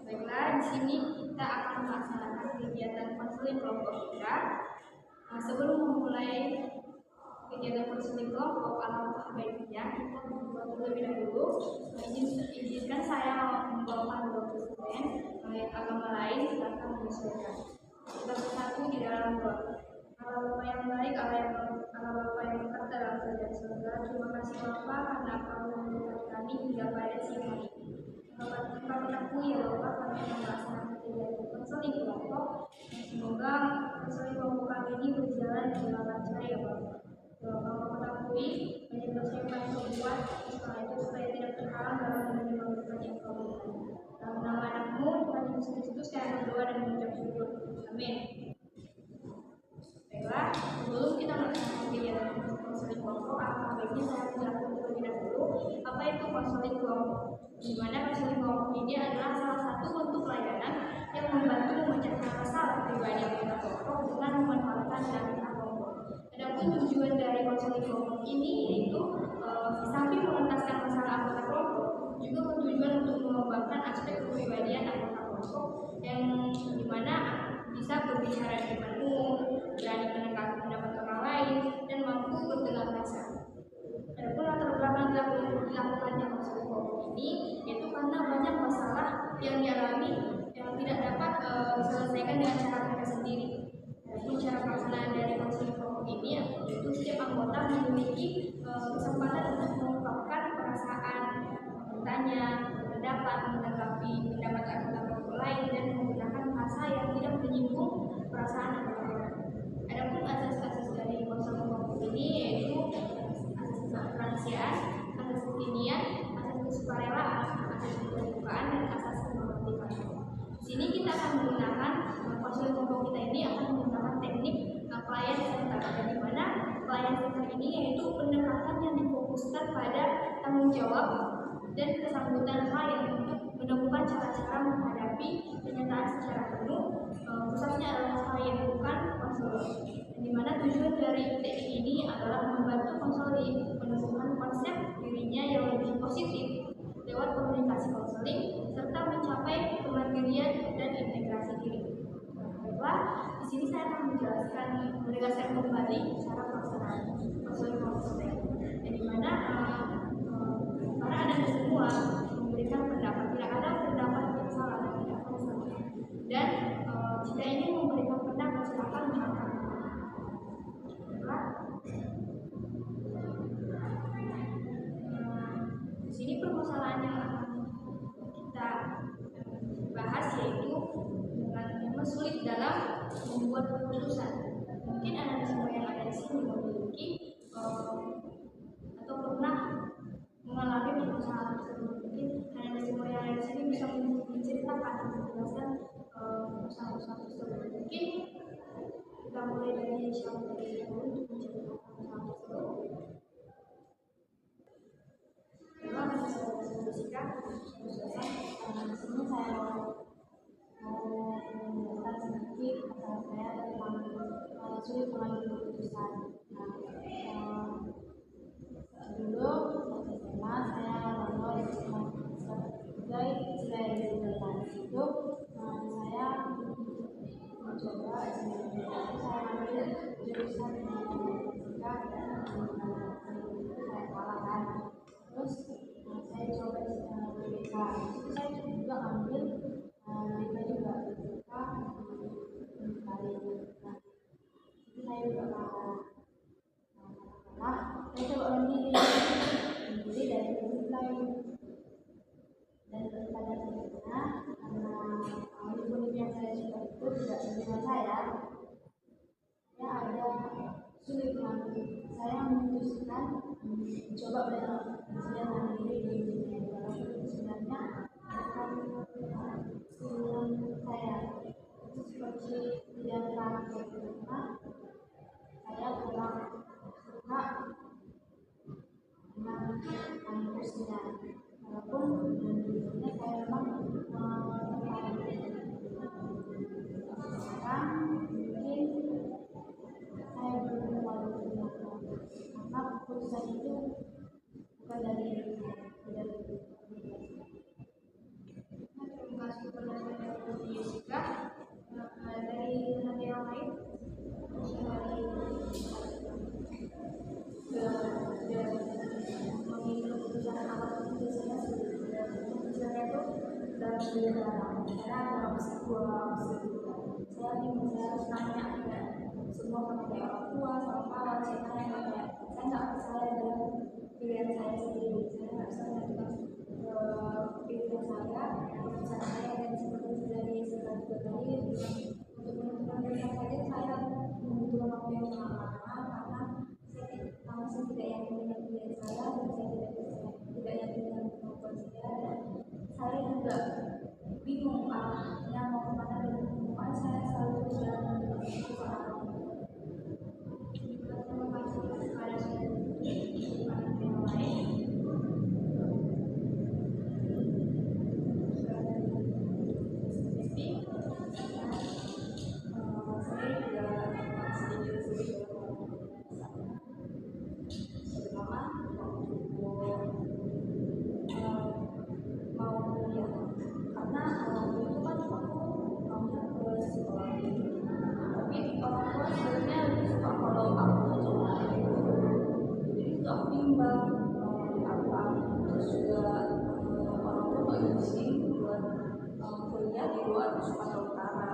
Baiklah, di sini kita akan melaksanakan kegiatan konseling kelompok kita. Sebelum memulai kegiatan konseling kelompok, alangkah baiknya kita membuat terlebih dahulu. Izinkan saya membawakan dokumen agama lain serta menyesuaikan. Kita bersatu di dalam doa. Allah Bapa yang baik, Allah Bapa yang berkata dalam kerajaan surga, terima kasih Bapa karena Engkau memberkati kami hingga pada siang hari ini. Kami akui ya Bapa, kami melaksanakan kegiatan konseling kelompok. Semoga konseling kelompok kami ini berjalan dengan lancar ya Bapa. Bapak akui banyak dosa yang kami perbuat, setelah itu supaya tidak terhalang dalam menerima berkat yang Kau berikan. Dalam nama Anakmu Tuhan Yesus Kristus, saya berdoa dan mengucap syukur. Amin. Baiklah, sebelum kita melaksanakan kegiatan konseling kelompok, alangkah baiknya saya menjelaskan terlebih dahulu apa itu konseling kelompok. Di mana konseling kelompok ini adalah salah satu bentuk layanan yang membantu memecahkan masalah pribadi anggota kelompok dengan memanfaatkan dana kelompok. Adapun tujuan dari konseling kelompok ini yaitu di samping mengentaskan masalah anggota kelompok, juga bertujuan untuk mengembangkan aspek kepribadian anggota kelompok yang dimana bisa berbicara di depan umum, berani mendengar pendapat orang lain, dan mampu bertegar rasa. Adapun latar belakang dilakukannya konseling kelompok ini yaitu karena banyak masalah yang dialami yang tidak dapat diselesaikan dengan cara mereka sendiri. Adapun cara pelaksanaan dari konseling kelompok ini yaitu setiap anggota memiliki kesempatan untuk mengungkapkan perasaan, bertanya, berpendapat, menanggapi pendapat anggota kelompok lain, dan menggunakan bahasa yang tidak menyinggung perasaan anggota lain. Adapun asas-asas dari konseling kelompok ini yaitu asas kemanusiaan, asas kekinian, asas kesukarelaan, asas keterbukaan, dan asas kemerdekaan. Di sini kita akan menggunakan konseling kelompok kita ini akan menggunakan teknik client center, di mana client center ini yaitu pendekatan yang difokuskan pada tanggung jawab dan kesambutan klien untuk menemukan cara-cara menghadapi kenyataan secara penuh. Pusatnya adalah klien, bukan konselor. Di mana tujuan dari teknik ini adalah membantu konseling menemukan konsep dirinya yang lebih positif lewat komunikasi konseling serta mencapai kemandirian dan integrasi diri. Baiklah, di sini saya akan menegaskan kembali cara pelaksanaan konseling konseling, di mana para Anda semua memberikan pendapat, tidak ada pendapat yang salah dan tidak ada salah. Dan jika ingin memberikan pendapat, silakan mengatakan. Di sini permasalahan yang akan kita bahas yaitu dengan sulit dalam membuat keputusan. Mungkin Anda semua yang ada di sini memiliki atau pernah mengalami permasalahan tersebut. Mungkin Anda semua yang ada di sini bisa menceritakan dan menjelaskan permasalahan tersebut. Mungkin kita mulai dari siapa terlebih dahulu untuk menceritakan permasalahan tersebut. Terima kasih sudah bersihkan. Di sini saya mau menjelaskan sedikit saya tentang sulit mengambil keputusan. Dulu SMA saya lolos sebagai siswa yang dibutuhkan. Itu saya mencoba saya ambil jurusan matematika dan saya kalah kan. Terus saya coba IPK. Itu saya juga ambil IPK juga IPK kali. Itu saya juga kalah. Saya coba mandiri dari nilai dan pada akhirnya karena walaupun yang saya suka itu tidak menerima saya ada sulit mengambil. Saya memutuskan mencoba belajar mandiri di dunia walaupun sebenarnya bukan skill saya itu seperti tidak terakhir karena saya kurang suka dengan kampusnya walaupun dulunya saya memang tertarik. Sekarang mungkin saya belum terlalu karena keputusan itu bukan dari sudah karena dalam sebuah saya bingung, saya harus nanya ya semua kepada orang tua sama kawan saya tanya kayak saya nggak percaya dengan pilihan saya sendiri, saya nggak bisa menentukan pilihan saya, keputusan saya, dan seperti dari sekarang juga tadi untuk menentukan pilihan saja saya membutuhkan waktu yang sangat lama karena saya masih tidak yakin dengan pilihan saya dan saya tidak yakin dengan kemampuan saya, dan saya juga bingung arahnya mau kemana, dan kemampuan saya selalu berjalan dengan keputusan apapun. Terima kasih kepada yang lain. Kuliah di luar Sumatera Utara,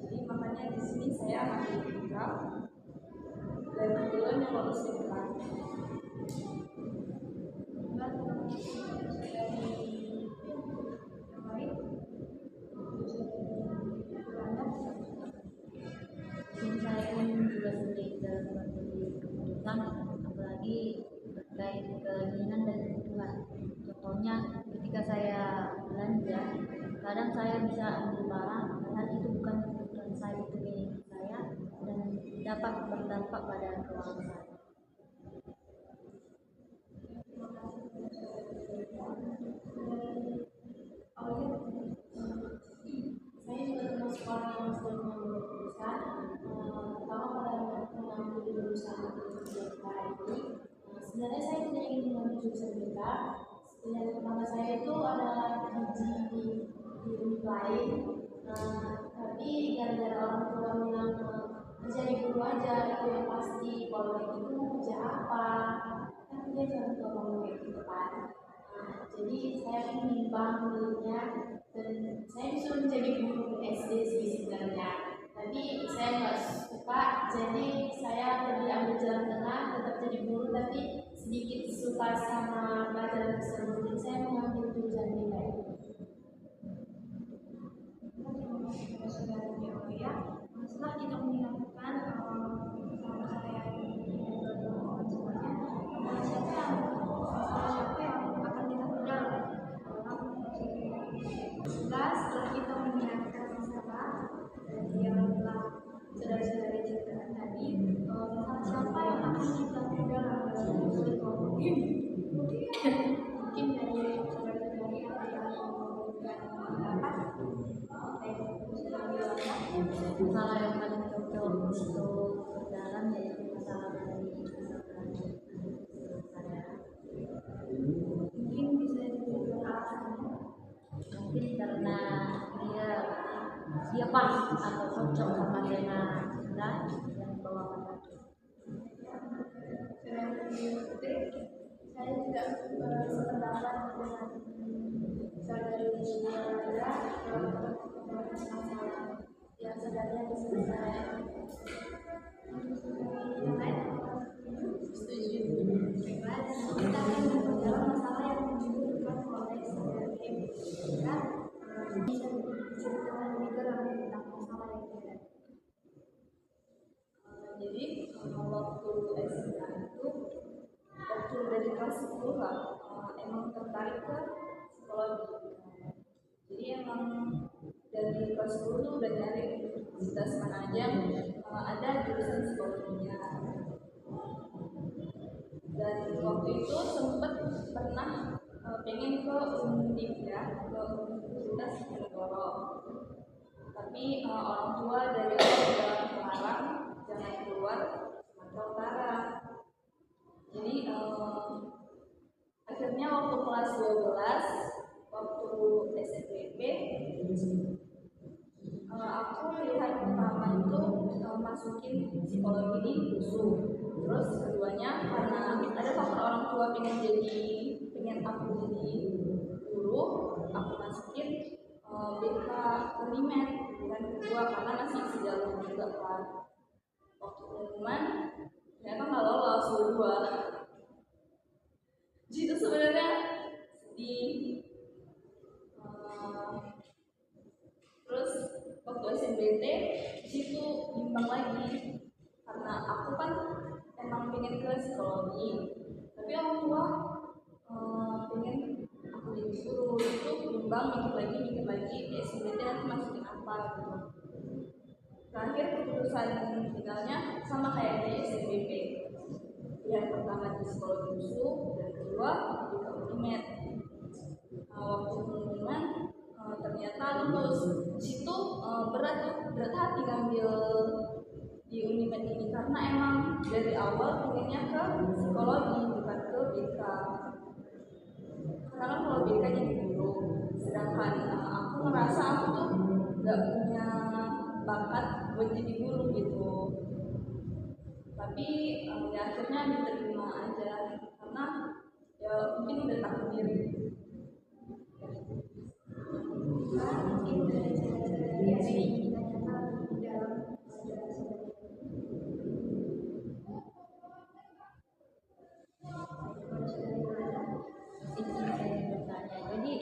jadi makanya di sini saya ambil tiga dan kebetulan yang lulus di depan. Saya pun juga sulit dalam mengambil keputusan, apalagi terkait keinginan dan kebutuhan. Contohnya, ketika saya belanja, kadang saya bisa ambil barang, padahal itu bukan kebutuhan saya, itu milik saya dan dapat berdampak pada keuangan saya. Saya juga termasuk orang yang sulit mengambil keputusan, terutama pada mengambil jurusan BK ini. Sebenarnya saya tidak ingin mengambil jurusan BK. Pilihan pertama saya itu adalah di unit lain, tapi gara-gara orang tua bilang menjadi guru aja itu yang pasti, kalau kayak gitu mau kerja apa, kan dia jangan tua ngomong kayak gitu kan. Jadi saya menimbang dirinya dan saya disuruh menjadi guru SD sih sebenarnya, tapi saya nggak suka, jadi saya lebih ambil jalan tengah, tetap jadi guru tapi sedikit suka sama pelajaran tersebut, jadi saya mengambil jurusan BK. Setelah kita mendengarkan sama-sama yang semuanya, siapa yang akan kita undang setelah kita mendengarkan masalah yang telah saudara-saudari ceritakan tadi, siapa yang akan kita undang mungkin dari saudara-saudari yang memberikan pendapat. Masalah yang paling cocok untuk berjalan yaitu masalah dari saya. Mungkin bisa dijelaskan alasannya. Mungkin karena dia pas atau cocok sama dengan kita yang dibawakan lagi. Saya juga sependapat dengan saudari Nadia masalah yang sebenarnya diselesaikan. Yang lain setuju. Baiklah, kita akan menjawab masalah yang ditimbulkan oleh saudari Nadia. Bisa diceritakan lebih dalam tentang masalah yang ada. Jadi waktu SMA itu, waktu dari kelas 10 lah, emang tertarik ke psikologi. Jadi emang dari kelas 10 tuh udah nyari universitas mana aja yang ada jurusan psikologinya. Dan waktu itu sempet pernah pengen ke Undip ya, ke Universitas Diponegoro. Tapi orang tua dari awal udah melarang jangan keluar Sumatera Utara. Jadi akhirnya waktu kelas 12, waktu SNBP, aku pilihan pertama itu masukin psikologi di USU. Terus keduanya karena ada faktor orang tua pengen aku jadi guru, aku masukin unimed dan kedua karena masih isi jalur juga kan. Waktu pengumuman ternyata nggak lolos dua. Jadi itu sebenarnya sedih. Terus waktu SNBT situ bimbang lagi karena aku kan emang pengen ke psikologi, tapi orang tua pengen aku jadi guru. Itu bimbang mikir lagi di SNBT nanti masukin apa gitu. Terakhir keputusan finalnya sama kayak di SNBP, yang pertama di psikologi USU dan kedua di Unimed. Waktu pengumuman ternyata lulus. Situ berat hati ngambil di Unimed ini karena emang dari awal pengennya ke psikologi bukan ke BK. Karena kan kalau BK jadi guru, sedangkan aku ngerasa aku tuh nggak punya bakat buat jadi guru gitu. Tapi ya akhirnya diterima aja karena ya mungkin udah takdir. Mungkin dari cara-cara yang kita nyata di dalam izin saya bertanya. Jadi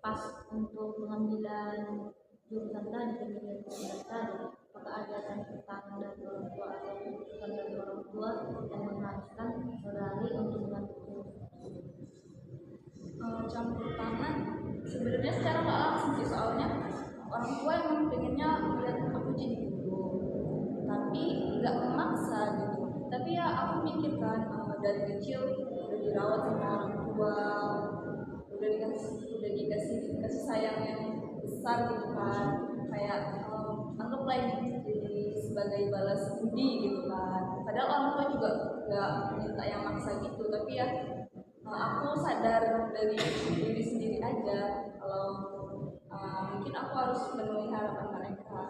pas untuk pengambilan jurusan tadi, pemilihan jurusan tadi, apakah ada campur tangan dari orang tua atau keputusan dari orang tua yang mengharuskan saudari untuk mengambil jurusan? Campur tangan sebenarnya secara nggak langsung sih, soalnya orang tua emang pengennya melihat aku jadi guru, tapi nggak memaksa gitu. Tapi ya aku mikirkan dari kecil udah dirawat sama orang tua, udah dikasih sayang yang besar gitu kan, kayak anggaplah ini jadi sebagai balas budi gitu kan. Padahal orang tua juga nggak minta yang maksa gitu, tapi ya aku sadar dari diri sendiri aja kalau mungkin aku harus memenuhi harapan mereka.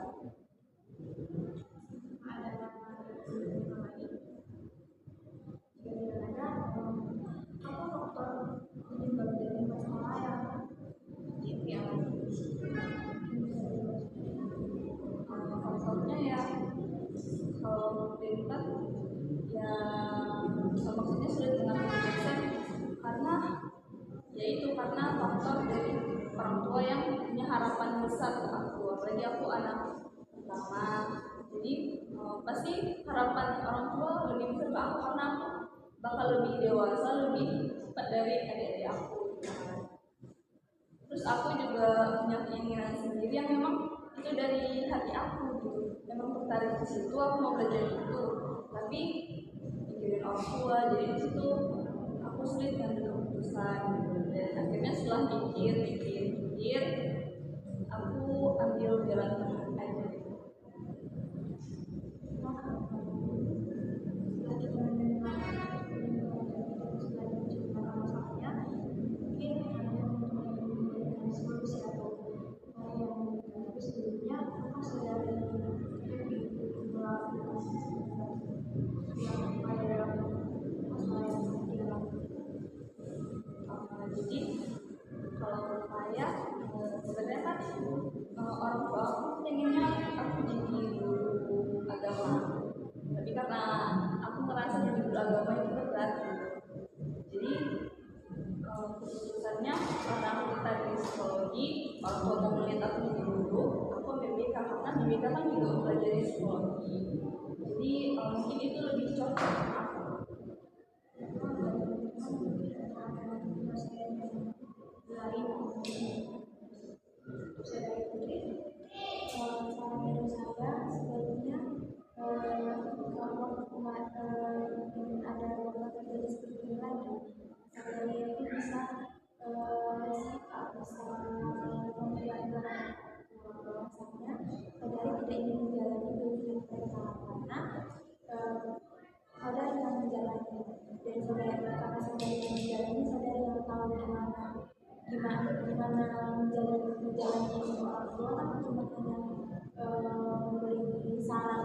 apa faktor penyebab dari masalah yang Faktornya ya kalau dekat ya maksudnya sulit mengambil keputusan karena yaitu karena faktor dari orang tua yang punya harapan besar ke aku, apalagi aku anak pertama. Jadi pasti harapan orang tua lebih besar ke aku karena aku bakal lebih dewasa, lebih cepat dari adik-adik aku. Terus aku juga punya keinginan sendiri yang memang itu dari hati aku gitu. Memang tertarik di situ, aku mau belajar itu. Tapi mikirin orang tua, jadi di situ aku sulit ngambil keputusan. Dan akhirnya setelah mikir, aku ambil jalan tengah aja. Jadi kalau saya sebenarnya kan orang tua aku pengennya aku jadi guru agama, tapi karena aku merasa jadi guru agama itu berat gitu. Jadi keputusannya karena aku tertarik di psikologi, orang tua mau melihat aku jadi guru, aku ambil BK karena di BK kan juga belajar psikologi. Jadi mungkin itu lebih cocok sama aku. saudara yang menjalani dan saudara karena saudara yang menjalani saudara yang tahu gimana menjalani orang tua kan cuma hanya memberi saran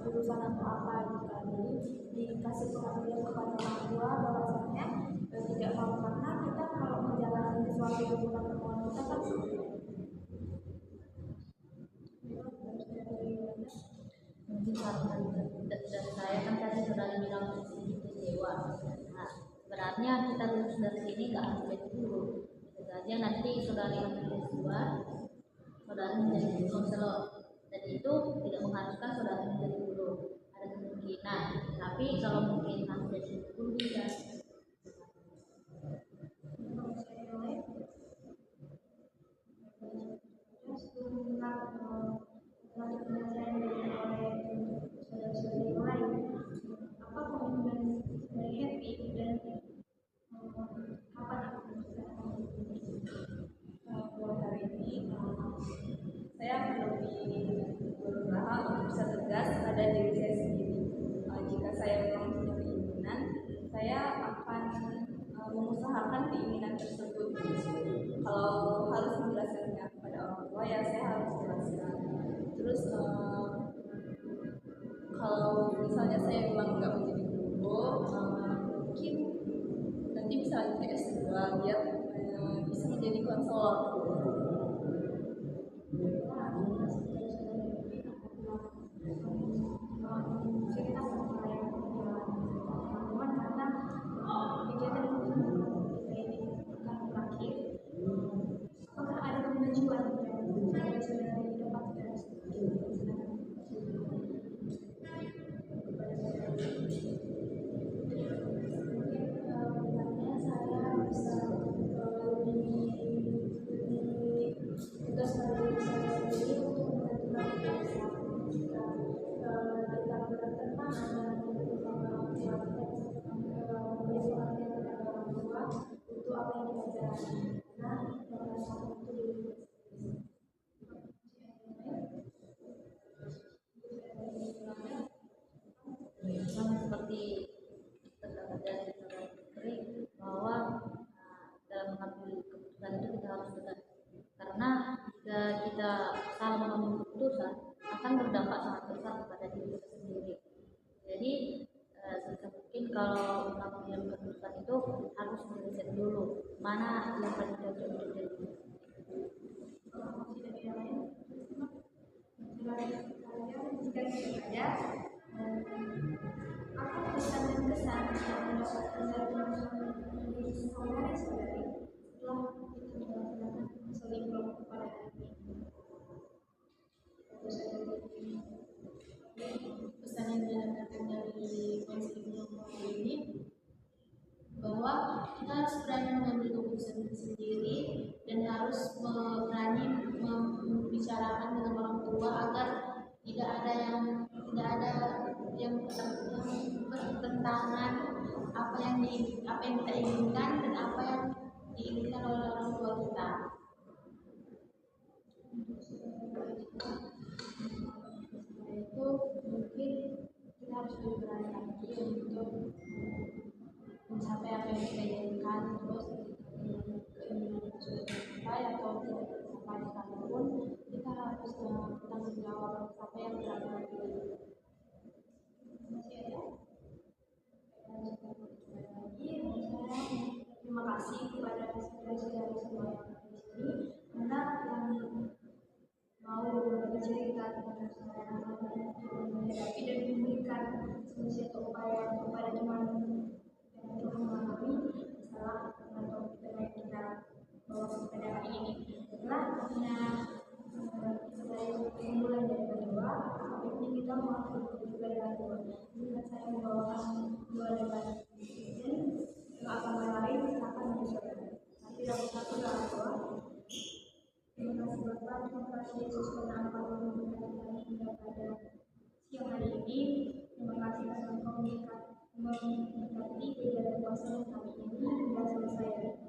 jurusan atau apa gitu kan. Jadi dikasih pengertian kepada orang tua bahwasanya tidak mau karena kita kalau menjalani sesuatu yang bukan kemauan kita kan sulit. mungkin saran dari saya kan tadi saudara bilang itu dewa. Nah, sebenarnya kita lulus dari sini nggak harus jadi guru. Bisa saja nanti saudara yang S2, saudara menjadi konselor. Dan itu tidak mengharuskan saudara menjadi guru. Ada kemungkinan, tapi kalau mungkin harus jadi guru bisa. Apa komitmen dari Happy dan kapan akan Buat hari ini saya akan lebih berusaha untuk bisa tegas pada diri saya sendiri. Jika saya memang punya keinginan, saya akan mengusahakan keinginan tersebut. Kalau harus menjelaskannya kepada orang tua, ya saya harus jelaskan. Terus kalau misalnya saya memang nggak menjadi guru, mungkin nanti bisa lanjut ke S2 biar bisa menjadi konselor. cerita sama yang teman-teman karena kegiatan kita ini bukan terakhir. Apakah ada kemajuan yang saudara dapatkan? Mungkin saya bisa lebih tugas dari saya sendiri untuk menentukan kebiasaan jika kita bertentangan dengan memberi perhatian kepada orang tua itu apa yang kita jalani karena pada saat itu Sama seperti terdapat dari saudara Putri bahwa dalam mengambil keputusan itu kita harus tegas, karena jika kita salah mengambil keputusan akan berdampak sangat besar kepada diri kita sendiri. Jadi sebisa mungkin kalau mengambil keputusan itu harus meriset dulu mana yang paling cocok untuk diri kita. jika tidak ada apa pesan dan kesan yang mendapatkan dari saudara-saudari setelah kita melaksanakan konseling kelompok pada hari ini. Pesan yang didapatkan dari konseling kelompok ini bahwa kita harus berani mengambil keputusan sendiri dan harus berani membicarakan dengan orang tua agar tidak ada yang bertentangan apa yang kita inginkan dan apa yang diinginkan oleh orang tua kita. Itu mungkin kita harus lebih berani lagi untuk mencapai apa yang kita inginkan, terus keinginan itu sudah tercapai atau tidak tercapai sekalipun kita harus bertanggung jawab apa yang telah kita lakukan. Masih ada? Terima kasih kepada saudara-saudari semua yang ada di sini karena yang mau berbagi cerita tentang saya menghadapi dan memberikan solusi atau upaya kepada teman yang telah mengalami masalah atau tema yang kita bawa pada hari ini. Setelah punya kesimpulan dari kedua, ini kita mengakhiri juga dengan dua. Ini saya membawakan dua debat dan agama lain akan menyesuaikan. Tapi dalam satu dalam dua. Terima kasih Bapak, terima kasih Yesus karena Engkau memberikan kami hingga pada siang hari ini. Terima kasih karena Engkau memberkati kegiatan puasa kami ini hingga selesai.